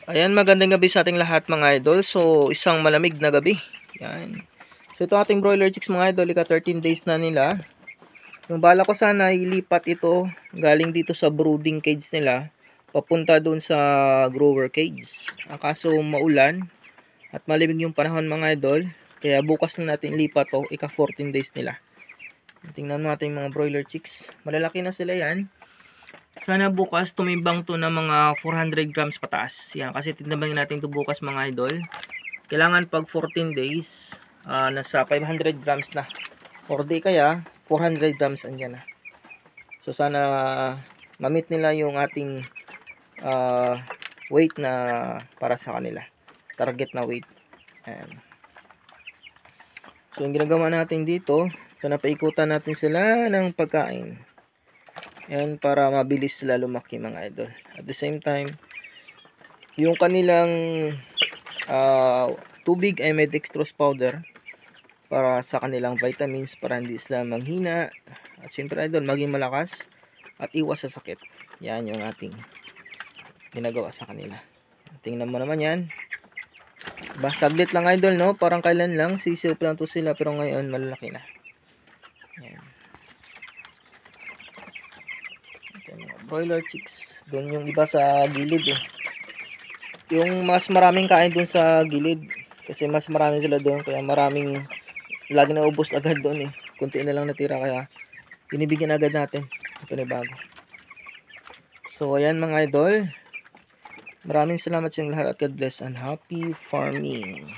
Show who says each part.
Speaker 1: Ayan, magandang gabi sa ating lahat mga idol. So, isang malamig na gabi. Yan. So, ito ating broiler chicks mga idol. Ika 13 days na nila. Yung bala ko sana ilipat ito galing dito sa brooding cage nila papunta doon sa grower cage. Kaso maulan at malamig yung panahon mga idol. Kaya bukas na natin ilipat to. Ika 14 days nila. Tingnan natin mga broiler chicks. Malalaki na sila yan. Sana bukas tumimbang to ng mga 400 grams pataas. Yan, kasi tinabangin natin to bukas mga idol. Kailangan pag 14 days, nasa 500 grams na. Or di kaya, 400 grams andyan na. So sana ma-meet nila yung ating weight na para sa kanila. Target na weight. Ayan. So yung ginagawa natin dito, so napaikutan natin sila ng pagkain. Yan, para mabilis sila lumaki mga idol. At the same time, yung kanilang tubig ay may dextrose powder para sa kanilang vitamins, para hindi sila manghina. At syempre idol, maging malakas at iwas sa sakit. Yan yung ating ginagawa sa kanila. Tingnan mo naman yan. Saglit lang idol, no? Parang kailan lang, sisiw pa lang to sila, pero ngayon malalaki na. Yan. Broiler chicks. Doon yung iba sa gilid eh. Yung mas maraming kain doon sa gilid. Kasi mas marami sila doon. Kaya maraming lagi na ubos agad doon eh. Kunti na lang natira. Kaya binibigyan agad natin. Ito na bago. So ayan mga idol. Maraming salamat sa inyo lahat at God bless and happy farming.